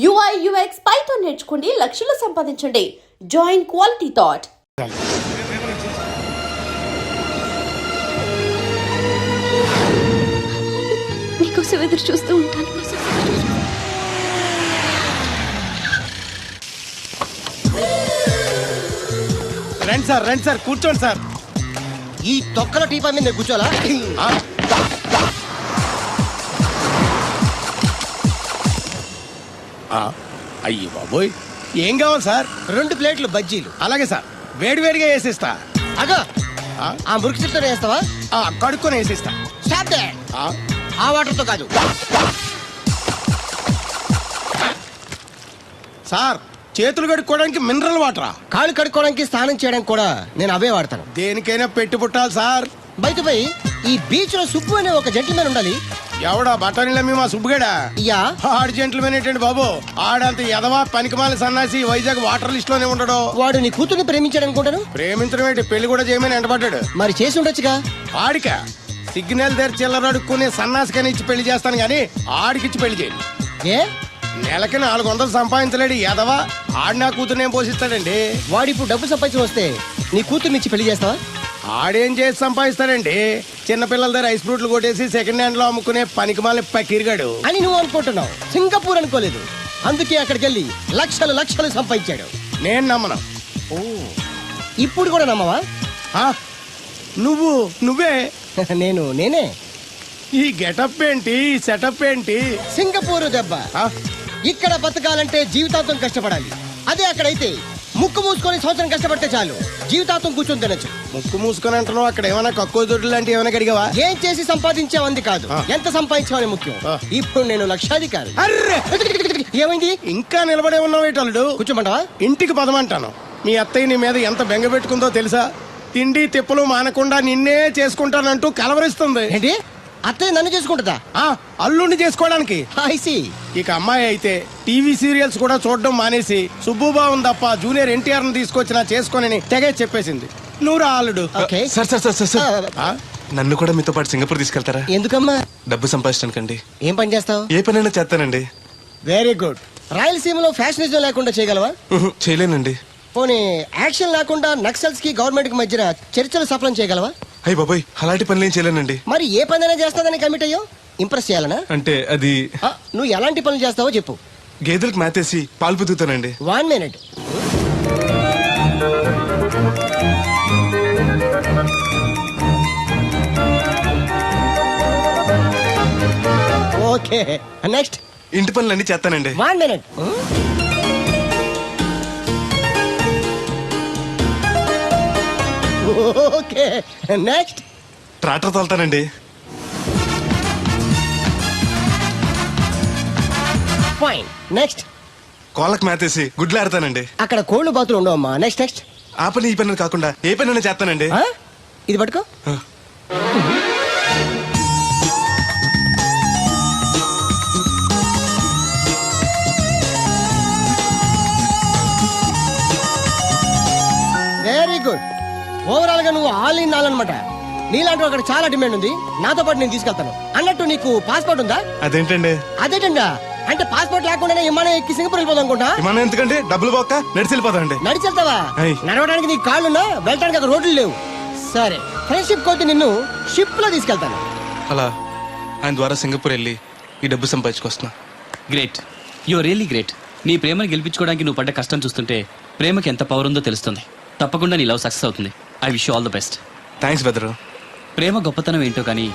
UI UX Python నేర్చుకోండి, లక్షలు సంపాదించండి. Join quality thought. నీకోసం ఎదురు చూస్తూ ఉంటాను. రండి సార్ కూర్చోండి సార్. ఈ తొక్కల టీపా మీద కూర్చోలా? అయ్యి బాబోయ్, ఏం కావాలి సార్? 2 ప్లేట్లు బజ్జీలు. అలాగే సార్, వేడివేడిగా వేసిస్తా. అగో ఆ మురికి చెప్తాను వేస్తావా? కడుక్కొని వేసిస్తా. Stop they. ఆ వాటర్తో కాదు సార్, చేతులు కడుక్కోవడానికి మినరల్ వాటరా? కాళ్ళు కడుక్కోవడానికి స్నానం చేయడానికి కూడా నేను అవే వాడతాను. దేనికైనా పెట్టి పుట్టాలి సార్. బయటపై ఈ బీచ్ లో సుబ్బు అనే ఒక జెంటిల్మెన్ ఉండాలి. ఎవడా బఠానీలమ్మి మా సుబ్బుగడా? యా. ఆడు జెంట్లమెన్ ఏంటండి బాబు? ఆడంత ఎదవా పనికిమాల సన్నాసి వైజాగ్ వాటర్ లిస్ట్ లోనే ఉండడు. వాడు నీ కూతుర్ని ప్రేమించాడు అనుకుంటాను. ప్రేమించడం ఏంటి, పెళ్లి కూడా చేయమని ఎంటబడ్డాడు. మరి చేసి ఉండొచ్చుగా. ఆడిక సిగ్నల్ దగ్గర చిల్లర అడుక్కునే సన్నాసికని ఇచ్చి పెళ్లి చేస్తాను గానీ ఆడికిచ్చి పెళ్లి చేయండి. ఏ నెలకి 400 సంపాదించలేడు ఎదవా. ఆడి నా కూతురు ఏం పోషిస్తాడండి? వాడు ఇప్పుడు డబ్బు సంపాదించి వస్తే నీ కూతుర్ని ఇచ్చి పెళ్లి చేస్తావా? ఆడేం చేసి సంపాదిస్తాడండి? చిన్నపిల్లల దగ్గర ఐస్ ఫ్రూట్లు కొట్టేసి సెకండ్ హ్యాండ్ లో అమ్ముకునే పనికిమాల పకీర్గాడు అని నువ్వు అనుకుంటున్నావు. సింగపూర్ అనుకోలేదు. అందుకే అక్కడికి వెళ్ళి లక్షలు లక్షలు సంపాదించాడు. నేను నమ్మను. ఇప్పుడు కూడా నమ్మవా? నువ్వే నేనే. ఈ గెటప్ ఏంటి, ఈ సెటప్ ఏంటి? సింగపూర్ దెబ్బ. ఇక్కడ బతకాలంటే జీవితాంతం కష్టపడాలి. అదే అక్కడైతే ముక్కు మూసుకొని సంవత్సరం కష్టపడితే చాలు, జీవితాంతం కూర్చొని తినచ్చు. ముక్కు మూసుకొని అంటున్నావు, అక్కడ ఏమైనా కక్కువ దొడ్లు లాంటి ఏమైనా అడిగావా? ఏం చేసి సంపాదించావంది కాదు, ఎంత సంపాదించావని ముఖ్యం. ఇప్పుడు నేను లక్షాధికారి. అర్రే, ఏమైంది? ఇంకా నిలబడే ఉన్నావు ఏటల్లుడు? కూర్చోమంటావా? ఇంటికి పదమంటాను. మీ అత్తయ్య నీ మీద ఎంత బెంగ పెట్టుకుందో తెలుసా? తిండి తిప్పలు మానకుండా నిన్నే చేసుకుంటానంటూ కలవరిస్తుంది. ఏంటి? అత్తయ్య నన్ను చేసుకుంటుందా? అల్లుండి చేసుకోవడానికి. I see. ఇక అమ్మాయి అయితే టీవీ సీరియల్స్ కూడా చూడడం మానేసి సుబ్బుబాబుని తప్ప జూనియర్ ఎన్టీఆర్ ని తీసుకొచ్చినా చేసుకోనని తెగే చెప్పేసింది. నువ్వు రా అల్లుడు. Okay. సార్ నన్ను కూడా మీతో పాటు సింగపూర్ తీసుకెళ్తారా? ఎందుకమ్మా? డబ్బు సంపాదించడానికండి. ఏం పని చేస్తావు? ఏ పనైనా చేస్తానండి. Very good. రాయలసీమలో ఫ్యాషనిజం లేకుండా చేయగలవా? చేయలేనండి. పోనీ యాక్షన్ లేకుండా నక్సల్స్ కి గవర్నమెంట్ కి మధ్యన చర్చలు సఫలం చేయగలవా? అయ్యి బాబాయ్, అలాంటి పనులు ఏం చేయలేనండి. మరి ఏ పనైనా చేస్తాదని కమిట్ అయ్యో? ఇంప్రెస్ చేయాలనా? అంటే అది నువ్వు ఎలాంటి పనులు చేస్తావో చెప్పు. గేదెలకు మేతేసి పాలు పుదుగుతానండి. 1 minute. Okay, next. ఇంటి పనులన్నీ చేస్తానండి. 1 minute. Okay, next. ట్రాక్టర్ తోలుతానండి. Fine, next. కోళ్ళకు మేతేసి గుడ్లు ఆడతానండి. అక్కడ కోళ్ళు బాతులు ఉండవమ్మా. Next next. ఆ పని ఈ పని కాకుండా ఏ పనైనా చేస్తానండి. ఇది పట్టుకో. Very good. ఓవరాల్ గా నువ్వు ఆల్ ఇన్ ఆల్ అనమాట. నీలాంటి అక్కడ చాలా డిమాండ్ ఉంది. నాతో పాటు నేను తీసుకెళ్తాను. అన్నట్టు నీకు పాస్పోర్ట్ ఉందా? అదేంటండి? అదేటంగా అంటే పాస్పోర్ట్ లేకుండానే విమానం ఎక్కి సింగపూర్ వెళ్ళిపోదాం అనుకుంటా. విమానం ఎందుకంటే డబ్బులు పోక నడిచి వెళ్ళిపోతానండి. నడిచి వెళ్తావా? నడవడానికి నీకు కాళ్ళున్నా, వెళ్ళడానికి అక్కడ రోడ్లు లేవు. సరే, ఫ్రెండ్షిప్ కొద్ది నిన్ను షిప్ లో తీసుకెళ్తాను. అలా ఆయన ద్వారా సింగపూర్ వెళ్ళి ఈ డబ్బు సంపాదించుకొస్తున్నా. Great, your really great. నీ ప్రేమను గెలిపించుకోవడానికి నువ్వు పడ్డ కష్టం చూస్తుంటే ప్రేమకి ఎంత పవర్ ఉందో తెలుస్తుంది. తప్పకుండా నీ లవ్ సక్సెస్ అవుతుంది. I wish you all the best. Thanks బెదరు. ప్రేమ గొప్పతనం ఏంటో కానీ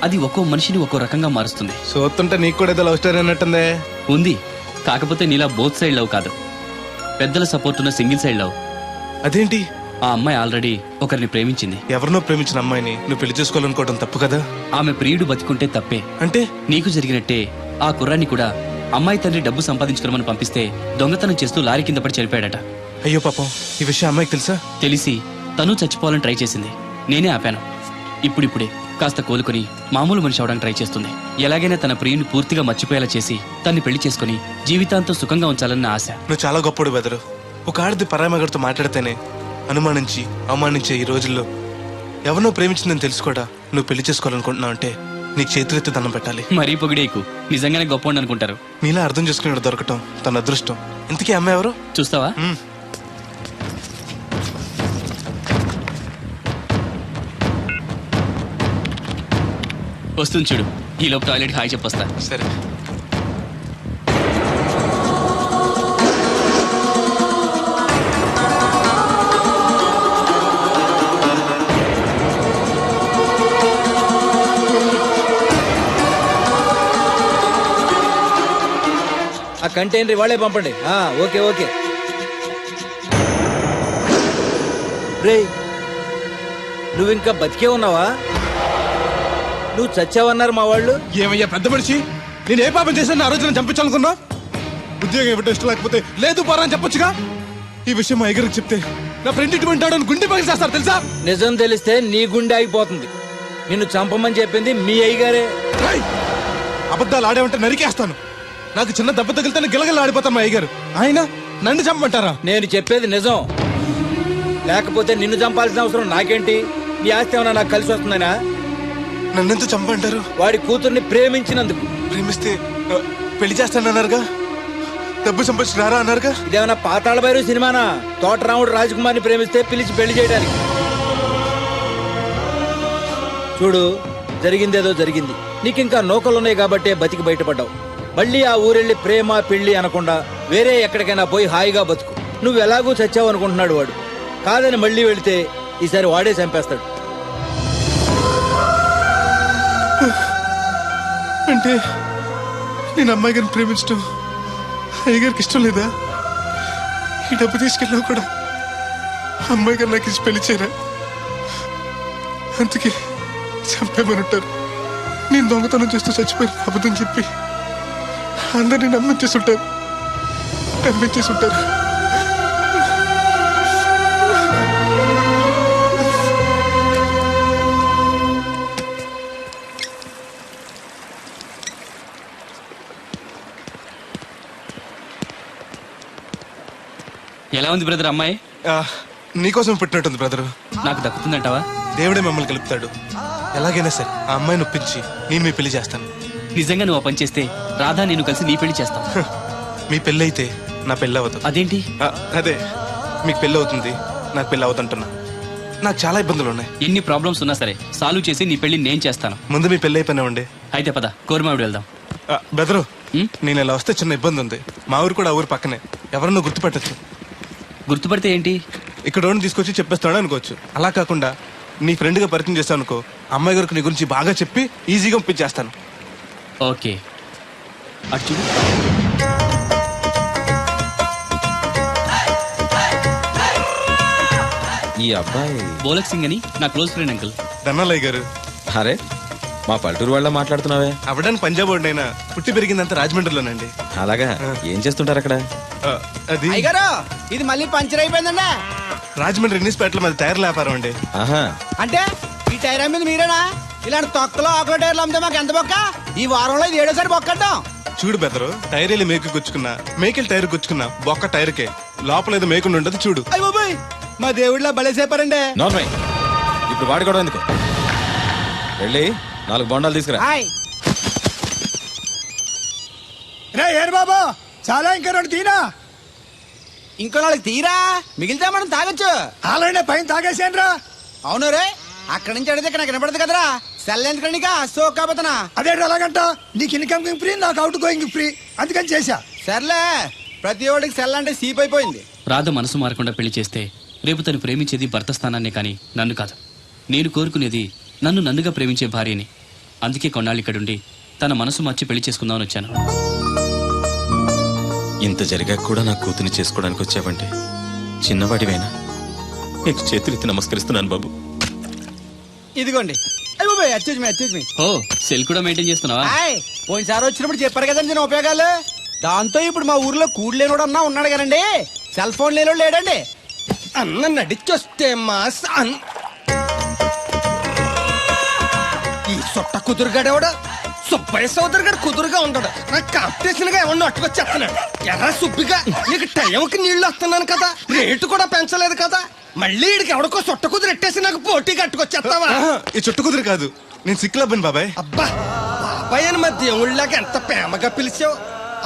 అది ఒక్కో మనిషిని ఒక్కో రకంగా మారుస్తుంది. చూస్తుంటే నీకు కూడా ఏదో లవ్ స్టోరీ అన్నట్టుందే. ఉంది, కాకపోతే నీలా బోత్ సైడ్ లవ్ కాదు, పెద్దల సపోర్ట్ ఉన్న సింగిల్ సైడ్ లవ్. అదేంటి? ఆ అమ్మాయి ఆల్రెడీ ఒకరిని ప్రేమించింది. ఎవరినో ప్రేమించిన అమ్మాయిని నువ్వు పెళ్లి చేసుకోవాలనుకోవడం తప్పు కదా? ఆమె ప్రియుడు బతికుంటే తప్పే. అంటే నీకు జరిగినట్టే ఆ కుర్రాన్ని కూడా అమ్మాయి తండ్రి డబ్బు సంపాదించుకోమని పంపిస్తే దొంగతనం చేస్తూ లారీ కింద పడి చనిపోయాడట. అయ్యో పాపం, ఈ విషయం అమ్మాయికి తెలుసా? తెలిసి తను చచ్చిపోవాలని ట్రై చేసింది. నేనే ఆపాను. ఇప్పుడిప్పుడే కాస్త కోలుకొని మామూలు మనిషి అవడానికి ట్రై చేస్తుంది. ఎలాగైనా తన ప్రియుని పూర్తిగా మర్చిపోయేలా చేసి తన్ని పెళ్లి చేసుకుని జీవితాంతం సుఖంగా ఉంచాలన్న ఆశ. నువ్వు చాలా గొప్పడు బెదరు. ఒక ఆడది పరామగడితో మాట్లాడితేనే అనుమానించి అవమానించే ఈ రోజుల్లో ఎవరినో ప్రేమించిందని తెలుసు కూడా నువ్వు పెళ్లి చేసుకోవాలనుకుంటున్నావు అంటే నీకు చేతులెత్తి దండం పెట్టాలి. మరీ పొగిడేకు, నిజంగానే గొప్ప అనుకుంటారు. నీలా అర్థం చేసుకునేవాడు దొరకటం తన అదృష్టం. ఇంతకీ అమ్మాయి ఎవరు? చూస్తావా? వస్తుంది చూడు. ఈ లోపు టాయిలెట్ హాయ్ చెప్పొస్తా. సరే. ఆ కంటైనర్ వాళ్ళే పంపండి. Okay okay. రే, నువ్వు ఇంకా బతికే ఉన్నావా? నువ్వు చచ్చావన్నారు మా వాళ్ళు. ఏమయ్యా పెద్ద మనిషి, నేను ఏ పాపం చేశాను? ఆ రోజు నేను చంపించాలనుకున్నా. ఉద్యోగం ఇవ్వటం ఇష్టం లేకపోతే లేదు పోరా అని చెప్పొచ్చుగా. ఈ విషయం మా ఐగరికి చెప్తే నా ఫ్రెండ్ ఇటువంటి వాడు గుండె పగిలి చేస్తారు తెలుసా? నిజం తెలిస్తే నీ గుండె ఆగిపోతుంది. నిన్ను చంపమని చెప్పింది మీ అయ్యగారే. అబద్ధాలు ఆడేమంటే నరికేస్తాను. నాకు చిన్న దెబ్బ తగిలితే గిలగల ఆడిపోతాను మా అయ్యగారు. ఆయన నన్ను చంపమంటారా? నేను చెప్పేది నిజం. లేకపోతే నిన్ను చంపాల్సిన అవసరం నాకేంటి? నీ ఆస్తి ఏమన్నా నాకు కలిసి వస్తుందనా? నన్నెంత చంపంటారు? వాడి కూతుర్ని ప్రేమించినందుకు. ప్రేమిస్తే పెళ్లి చేస్తానన్నారుగా, డబ్బు సంపాదించి రారా అన్నారుగా. ఇదేమన్నా పాతాళ భైరవ సినిమానా? తోటరాముడు రాజకుమార్ని ప్రేమిస్తే పిలిచి పెళ్లి చేయడానికి. చూడు, జరిగిందేదో జరిగింది. నీకింకా నౌకలున్నాయి కాబట్టే బతికి బయటపడ్డావు. మళ్ళీ ఆ ఊరెళ్ళి ప్రేమ పెళ్లి అనకుండా వేరే ఎక్కడికైనా పోయి హాయిగా బతుకు. నువ్వు ఎలాగూ చచ్చావు అనుకుంటున్నాడు వాడు. కాదని మళ్ళీ వెళితే ఈసారి వాడే చంపేస్తాడు. అంటే నేను అమ్మాయి గారిని ప్రేమించడం అయ్యగారికి ఇష్టం లేదా? ఈ డబ్బు తీసుకెళ్ళినా కూడా అమ్మాయి గారు నాకు ఇచ్చి పెళ్లి చేయరా? అందుకే చంపేమనుంటారు. నేను దొంగతనం చేస్తూ చచ్చిపోయిన అబద్ధం చెప్పి అందరినీ నమ్మించేస్తుంటారు. ఎలా ఉంది బ్రదర్ అమ్మాయి? నీకోసం పెట్టినట్టుంది బ్రదరు. నాకు దక్కుతుందంటావా? దేవుడే మమ్మల్ని కలుపుతాడు. ఎలాగైనా సరే ఆ అమ్మాయిని ఒప్పించి నేను మీ పెళ్లి చేస్తాను. నిజంగా నువ్వు ఆ పని చేస్తే రాధా నేను కలిసి నీ పెళ్లి చేస్తాం. మీ పెళ్ళి అయితే నా పెళ్ళి అవ్వదు. అదేంటి? అదే, మీకు పెళ్ళి అవుతుంది, నాకు పెళ్ళి అవుతుంటున్నా. నాకు చాలా ఇబ్బందులు ఉన్నాయి. ఎన్ని ప్రాబ్లమ్స్ ఉన్నా సరే సాల్వ్ చేసి నీ పెళ్లి నేను చేస్తాను. ముందు మీ పెళ్ళి అయిపోయినా ఉండే. అయితే పద, కోరమావిడి వెళ్దాం. బెదరు, నేను ఇలా వస్తే చిన్న ఇబ్బంది ఉంది. మా ఊరు కూడా ఆ ఊరు పక్కనే, ఎవరన్నా గుర్తుపట్టచ్చు. గుర్తుపడితే ఏంటి? ఇక్కడ ఓన్ తీసుకొచ్చి చెప్పేస్తాడు అనుకోవచ్చు. అలా కాకుండా నీ ఫ్రెండ్గా పరిచయం చేస్తాను అనుకో, అమ్మాయి గారికి నీ గురించి బాగా చెప్పి ఈజీగా పంపించేస్తాను. ఓకే, అటు చూడు. ఈ అబ్బాయి బోలక్ సింగ్ అని నా క్లోజ్ ఫ్రెండ్ అంకుల్. ధనాలయ్య గారు. అరే, మా పల్లెటూరు వాళ్ళ మాట్లాడుతున్నావే? అవడానికి పంజాబ్ వాడినైనా పుట్టి పెరిగిందంతా రాజమండ్రిలోనండి. అలాగా? ఏం చేస్తుంటారు అక్కడ? అది ఇది మళ్ళీ పంచర్ అయిపోయిందండి. రాజమండ్రి ఇన్నిస్పేటలో మాది టైర్ వ్యాపారం అండి. ఆహా, అంటే ఈ టైర్ అమ్మేది మీరేనా? ఇలాంటి తొక్కలో ఆకుల టైర్లు అమ్మితే మాకు ఎంత బొక్క? ఈ వారంలో ఇది 7వ సారి బొక్కడ్డాం. చూడు బెదరు, టైర్ వెళ్ళి మేకు గుచ్చుకున్నా, మేకెళ్ళి టైర్ గుచ్చుకున్నా, బొక్క టైర్కే, లోపల ఏదో మేకుండా ఉండదు చూడు. అయ్య బాబాయ్, మా దేవుడిలా బలేసేపారండి. నార్మల్. ఇప్పుడు వాడుకోవడం ఎందుకు? వెళ్ళి 4 బొండాలు తీసుకురా. రే ఏరు బాబా, చాలా ఇంకా 2 తీనా. ఇంకో 4 తీరా, మిగిలితే మనం తాగొచ్చు. ఆల్రెడీ పైన తాగేసాను రా. అవును రే, అక్కడి నుంచి అడిగితే ఇక్కడ నాకు వినపడదు కదరా. సెల్ ఎందుకండి సో కాబోతున్నా. అదే అలాగంట, నీకు ఇన్కమ్ ఫ్రీ, నాకు అవుట్ గోయింగ్ ఫ్రీ, అందుకని చేశా. సర్లే, ప్రతి ఒడికి సెల్ అంటే సీప్ అయిపోయింది. రాధ మనసు మారకుండా పెళ్లి చేస్తే రేపు తను ప్రేమించేది భర్త స్థానాన్నే కానీ నన్ను కాదు. నేను కోరుకునేది నన్ను నన్నుగా ప్రేమించే భార్యని. అందుకే కొన్నాళ్ళు ఇక్కడుండి తన మనసు మార్చి పెళ్లి చేసుకుందామని వచ్చాను. ఇంత జరిగాక కూడా నా కూతుని చేసుకోవడానికి వచ్చావంటే చిన్నవాడివైనా నీకు చేతులెత్తి నమస్కరిస్తున్నాను బాబు. ఇదిగోండి. అచ్చేజ్ మీ. ఓ, సెల్ కూడా మెయింటైన్ చేస్తున్నావా? పోయినసారి వచ్చినప్పుడు చెప్పారు కదండి నేను ఉపయోగాలు. దాంతో ఇప్పుడు మా ఊర్లో కూడు లేనోడు అన్నా ఉన్నాడు కదండి, సెల్ ఫోన్ లేనోడు లేడండి. అన్న నడిచొస్తే మాస్ ఈ సొట్ట కుదురుగాడేవాడు సుబ్బయ్య సోదరు గారు కుదురుగా ఉండడు నాకు కాంపిటీషన్ గా ఏమన్నా అట్టుకొచ్చేస్తున్నాడు ఎర్ర సుబ్బిగా నీకు టైంకి నీళ్లు వస్తున్నాను కదా రేటు కూడా పెంచలేదు కదా మళ్ళీ వీడికి ఎవడికో సొట్ట కుదురు ఎట్టేసి నాకు పోటీ కట్టుకొచ్చేస్తావా ఆహా, ఈ చుట్టు కుదిరి కాదు, నేను సిక్కులబ్బాను బాబాయ్. అబ్బా బాబాయ్ అని మా దేవుళ్ళకి ఎంత ప్రేమగా పిలిచావు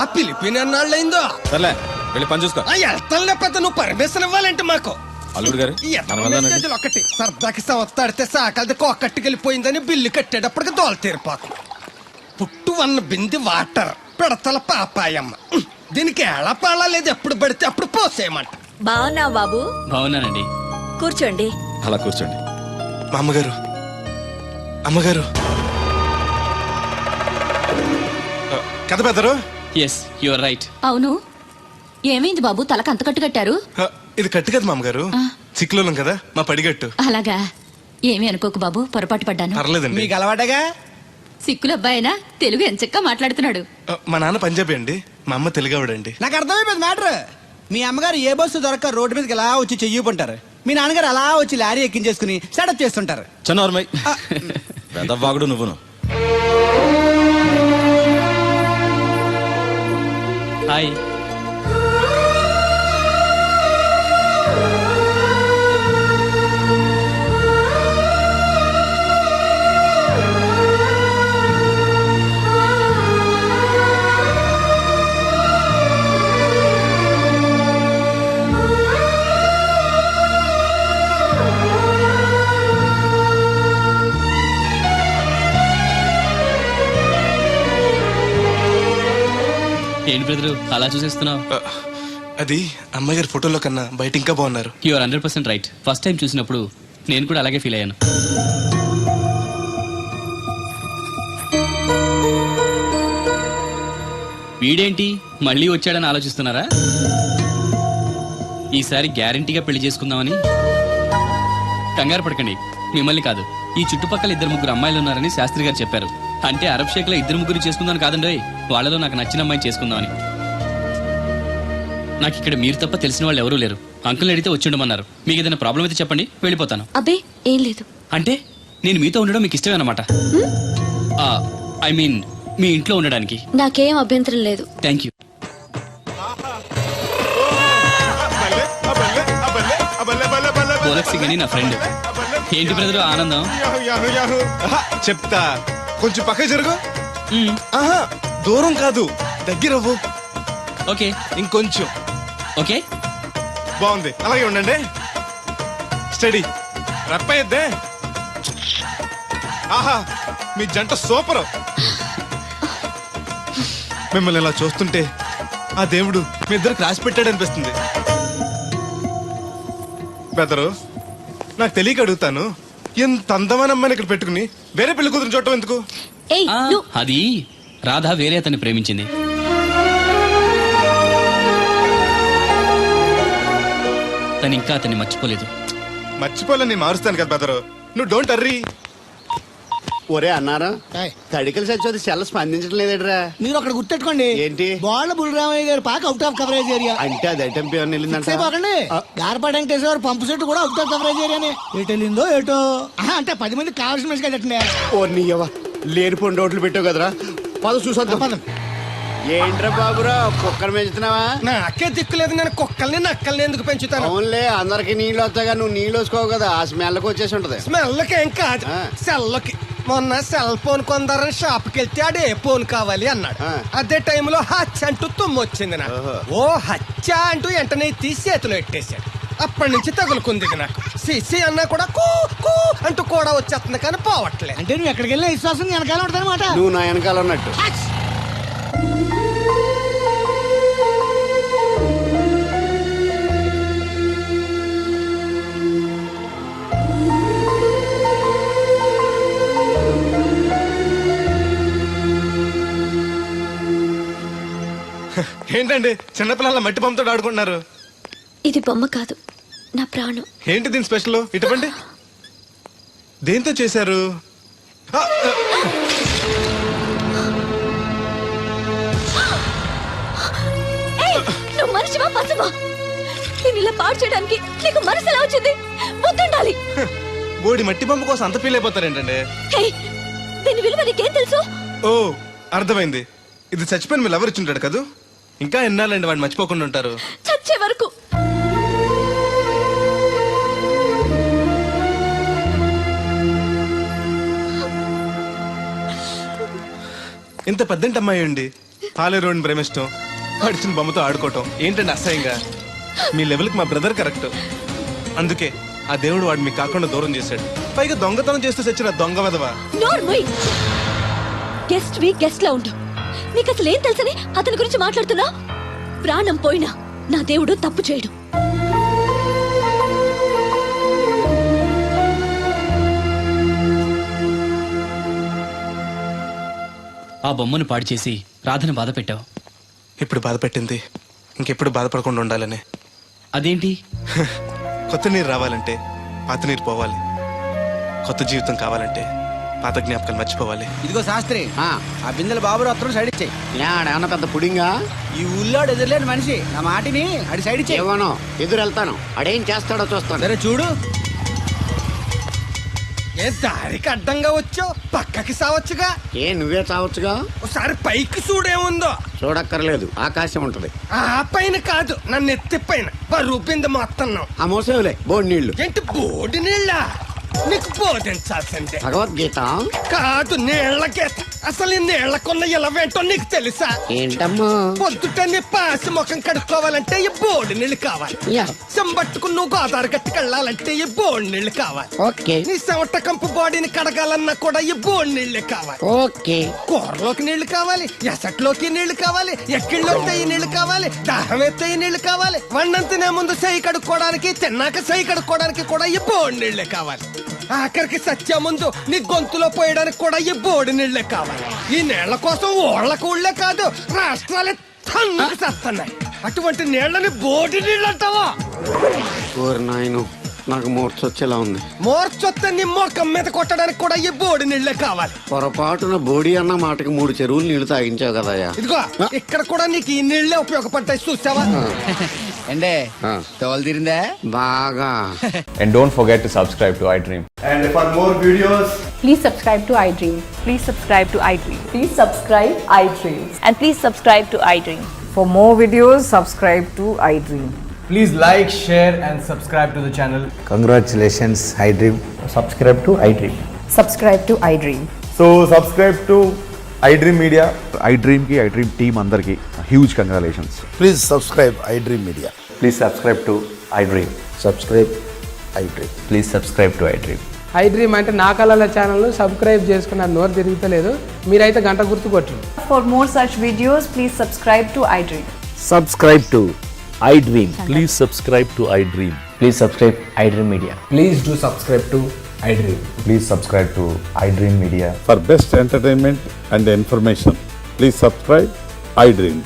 ఆ పిలిపిన ఎన్నాళ్ళైందో సర్లే వెళ్ళి పని చూసుకో. ఆ వెళ్తానులే పెద్ద నువ్వు పర్మిషన్ ఇవ్వాలంటే మాకు అల్లుడు గారు ఈ ఎత్తన మెసేజ్లు ఒకటి సరదాకి సంస్థాడితే సాకలది కోకట్టుకెళ్ళిపోయిందని బిల్లు కట్టేటప్పటికి దోల తీరిపోతుంది పుట్టు వన్న బింది వాటర్ పిడతల పాపాయమ్మ దీనికి ఏళ పాలా లేదు ఎప్పుడు పడితే అప్పుడు పోసేయమంట బాగున్నావు బాబు? బాగున్నానండి. కూర్చోండి. అలా కూర్చోండి. మా అమ్మగారు, అమ్మగారు కథ పెద్దరు. Yes your right. అవును, ఏమైంది బాబు తలకు అంత కట్టు కట్టారు? ఇది కట్టు కదా మా అమ్మగారు, సిక్కులోలం కదా మా పడిగట్టు. అలాగా, ఏమీ అనుకోకు బాబు, పొరపాటు పడ్డాను. పర్లేదండి. మీకు అలవాటగా సిక్కుల అబ్బాయినా తెలుగు ఎంచక్కా మాట్లాడుతున్నాడు. మా నాన్న పంజాబీ అండి, మా అమ్మ తెలుగావిడండి. నాకు అర్థమైపోయింది మ్యాటర్. మీ అమ్మగారు ఏ బస్సు దొరక్క రోడ్డు మీదకి ఎలా వచ్చి చెయ్యిపుంటారు, మీ నాన్నగారు అలా వచ్చి లారీ ఎక్కించేసుకుని సెటప్ చేస్తుంటారు. చన్నోర్మై పెద్దవాగుడు నువ్వును. హాయ్. ఏంటి బ్రదరు అలా చూసేస్తున్నావు? అది అమ్మగారి ఫోటోలో కన్నా బయట ఇంకా బాగున్నారు. Your 100% right. ఫస్ట్ టైం చూసినప్పుడు నేను కూడా అలాగే ఫీల్ అయ్యాను. వీడేంటి మళ్ళీ వచ్చాడని ఆలోచిస్తున్నారా? ఈసారి గ్యారంటీగా పెళ్లి చేసుకుందామని. కంగారు పడకండి, మిమ్మల్ని కాదు, ఈ చుట్టుపక్కల 2-3 అమ్మాయిలు ఉన్నారని శాస్త్రి గారు చెప్పారు. అంటే అరబ్ షేక్ లో 2-3 చేసుకుందాం కాదండి, వాళ్ళలో నాకు నచ్చిన అమ్మాయిని చేసుకుందామని. నాకు ఇక్కడ మీరు తప్ప తెలిసిన వాళ్ళు ఎవరూ లేరు. అంకుల్ని అడిగితే వచ్చి ఉండమన్నారు. మీకు ఏదైనా ప్రాబ్లం అయితే చెప్పండి, వెళ్ళిపోతాను. అబ్బే ఏం లేదు. అంటే నేను మీతో ఉండడం మీకు ఇష్టమే అన్నమాట? ఐ మీన్ మీ ఇంట్లో ఉండడానికి. నాకేం అభ్యంతరం లేదు. Thank you. పోలక్ సింగ్ అని నా ఫ్రెండ్. ఏంటి బ్రదర్ ఆనందం? చెప్తా, కొంచెం పక్క జరుగు. మ్మ్. ఆహా, దూరం కాదు, దగ్గరవ్వు. ఓకే ఇంకొంచెం. ఓకే. బాగుంది, అలాగే ఉండండి. స్టడీ రప్పయ్యద్దే. ఆహా, మీ జంట సూపర్. మిమ్మల్ని ఇలా చూస్తుంటే ఆ దేవుడు మీ ఇద్దరికి రాసి పెట్టాడు అనిపిస్తుంది. బెదరు, నాకు తెలియక అడుగుతాను, ఎంత అందమైన అమ్మాయిని ఇక్కడ పెట్టుకుని వేరే పెళ్లి కూతురు చూడటం ఎందుకు? ఏయ్ నువ్వు అది రాధ వేరే అతన్ని ప్రేమించింది. తను ఇంకా అతన్ని మర్చిపోలేదు. మర్చిపోలే, నేను మారుస్తాను కదా బెదరు, నువ్వు డోంట్ అర్రీ. ఒరే అన్నారా, తడికలు సచ్చి సెల్ స్పందించడం లేదట్రా. మీరు అక్కడ గుర్తెట్టుకోండి, ఏంటి? బాల బుల్రామయ్య గారు పాక అవుట్ ఆఫ్ కవరేజ్ ఏరియా. అంటే అది ఐటమ్ పేరు వెళ్ళిందంట. పోకండి, గార్పాటి వెంకటేశ్వర పంపు సెట్ కూడా అవుట్ ఆఫ్ కవరేజ్ ఏరియానే. ఎటు వెళ్ళిందో ఏటో. అంటే 10 మంది కావాల్సిన మనిషి కదండి. ఓ నీయవా, లేనిపోయిన రోడ్లు పెట్టావు కదరా. పద చూసొద్దాం. పదం. ఏంట్రా బాబురా, కుక్కర్ పెంచుతున్నావా? నాకే దిక్కులేదు, నేను కుక్కల్ని నక్కల్ని ఎందుకు పెంచుతాను? అవునులే, అందరికి నీళ్ళు వస్తాగా, నువ్వు నీళ్ళు వేసుకోవు కదా, ఆ స్మెల్కి వచ్చేసి ఉంటది. స్మెల్కి ఏం కాదు, ఆ. సెల్కి. మొన్న సెల్ ఫోన్ కొందరని షాప్కి వెళ్తే ఆడు ఏ ఫోన్ కావాలి అన్నాడు. ఆ. అదే టైంలో హచ్చ అంటూ తుమ్మొచ్చింది నాకు. ఓహో. ఓ హచ్చ అంటూ వెంటనే తీసి చేతిలో ఎట్టేశాడు. అప్పటి నుంచి తగులుకుంది ఇది నాకు. సిసి అన్నా కూడా కూ కూ అంటూ కూడా వచ్చేస్తుంది కానీ పోవట్లేదు. అంటే నువ్వు ఎక్కడికి వెళ్ళినా విశ్వాసం వెనకాల ఉంటుంది అనమాట. నువ్వు నా వెనకాల ఉన్నట్టు. ఏంటండి చిన్నపిల్లల మట్టి బొమ్మతో ఆడుకుంటున్నారు? ఇది బొమ్మ కాదు, నా ప్రాణం. ఏంటి దీని స్పెషల్? ఇటువంటి దేంతో చేశారు? ఆ, ఆ. ఏయ్, నువ్వు మనిషివా పశువా? నేను ఇలా పాడు చేయడానికి నీకు మనసు ఎలా వచ్చింది? బుద్ధుండాలి. బోడి మట్టి బొమ్మ కోసం అంత ఫీల్ అయిపోతారేంటండి? హే, దీని విలువ నీకేం తెలుసు? ఓ అర్థమైంది. ఇది చచ్చిపోయిన మీరు ఎవరు ఇచ్చుంటాడు కదా. ఇంకా ఎన్నాలండి వాడిని మర్చిపోకుండా ఉంటారు. చచ్చే వరకు. ఇంత పెద్దంటి అమ్మాయి అండి పాలేరోని ప్రేమిష్టం, పడిచిన బొమ్మతో ఆడుకోవటం ఏంటండి అసహ్యంగా. మీ లెవెల్కి మా బ్రదర్ కరెక్ట్. అందుకే ఆ దేవుడు వాడు మీకు కాకుండా దూరం చేశాడు. పైగా దొంగతనం చేస్తూ చచ్చిన దొంగ వెధవా. గెస్ట్ వి గెస్ట్ లా ఉండు. నీకు అసలు ఏం తెలుసని అతని గురించి మాట్లాడుతున్నా? ప్రాణం పోయినా నా దేవుడు తప్పు చేయడు. ఆ బొమ్మను పాడు చేసి రాధను బాధ పెట్టావు. ఇప్పుడు బాధ పెట్టింది ఇంకెప్పుడు బాధపడకుండా ఉండాలని. అదేంటి? కొత్త నీరు రావాలంటే పాత నీరు పోవాలి. కొత్త జీవితం కావాలంటే పాత జ్ఞాపకాలు మర్చిపోవాలి. ఇదిగో శాస్త్రి, ఆ బిందెల బాబు అత్తరు సైడ్ ఇచ్చాయి. ఏమన్నా పెద్ద పుడింగా? ఈ ఊళ్ళో ఎదురులేని మనిషి నా మాటిని అడి సైడ్ ఇచ్చాయి. ఏమోనో ఎదురు వెళ్తాను, అడేం చేస్తాడో చూస్తాను. సరే చూడు. ఏ దారికి అడ్డంగా వచ్చావు, పక్కకి సావచ్చుగా. ఏ నువ్వే చావచ్చుగా. ఒకసారి పైకి చూడేముందో. చూడక్కర్లేదు, ఆకాశం ఉంటది. ఆ పైన కాదు, నన్ను ఎత్తి పైన రూపింది మొత్తం. ఆ మోసేవులే బోడి నీళ్లు. ఏంటి బోడి నీళ్ళ? నీకు బోధించాల్సిందే. భగవద్గీత కాదు, నీళ్ల గీత. అసలు ఈ నీళ్లకున్న ఇలవేంటో నీకు తెలుసా? ఏంటమ్మా? పొద్దుట నీ పాసి ముఖం కడుక్కోవాలంటే ఈ బోడి నీళ్ళు కావాలి. యా. చెంబట్టుకుని నువ్వు గోదావరి గట్టుకు వెళ్ళాలంటే ఈ బోడి నీళ్ళు కావాలి. ఓకే నీ చెమట కంపు బాడీని కడగాలన్నా కూడా ఈ బోడి నీళ్ళే కావాలి. ఓకే. కూరలోకి నీళ్లు కావాలి, ఎసట్లోకి నీళ్లు కావాలి, ఎక్కిళ్ళలోకి నీళ్లు కావాలి, దాహం ఎత్తే నీళ్లు కావాలి. వండం తినే ముందు సై కడుక్కోవడానికి, తిన్నాక సై కడుక్కోవడానికి కూడా ఈ బోడి నీళ్లే కావాలి. ఆఖరికి సత్య ముందు నీ గొంతులో పోయడానికి కూడా ఈ బోడి నీళ్లే కావాలి. ఈ నీళ్ల కోసం ఓళ్లకు ఊళ్ళే కాదు, రాష్ట్రాలే తన్నుకు చేస్తున్నాయి. అటువంటి నీళ్లని బోడి నీళ్ళు అంటావా? ఓరి నాయను, నాకు మూర్చొచ్చేలా ఉంది. మోర్చొత్తే నీ మొఖం మీద కొట్టడానికి కూడా ఈ బోడి నీళ్లే కావాలి. పొరపాటున బోడి అన్న మాటకి 3 చెరువులు నీళ్లు తాగించావు కదయ్యా. ఇదిగో ఇక్కడ కూడా నీకు ఈ నీళ్లే ఉపయోగపడ్డాయి, చూసావా? ఎండే తోలు తీరిందా? బాగా. And don't forget to subscribe to iDream. And for more videos, please subscribe to iDream. Please subscribe to iDream. Please subscribe iDream. And please subscribe to iDream. For more videos, subscribe to iDream. please like, share and subscribe to the channel. Congratulations, iDream. Subscribe to iDream. Subscribe to iDream. So subscribe to iDream Media. iDream ki iDream team andarki huge congratulations. Please subscribe iDream Media. Please subscribe to iDream. Subscribe iDream. Please subscribe to iDream. iDream అంటే నా కళల channel subscribe చేసుకున్న నోరు తిరుగుతలేదు. మీరైతే గంట గుర్తు కొట్టండి. For more such videos, please subscribe to iDream. Subscribe to iDream. Please subscribe to iDream. Please subscribe iDream Media. Please do subscribe to iDream. Please subscribe to iDream Media. For best entertainment and information, please subscribe iDream.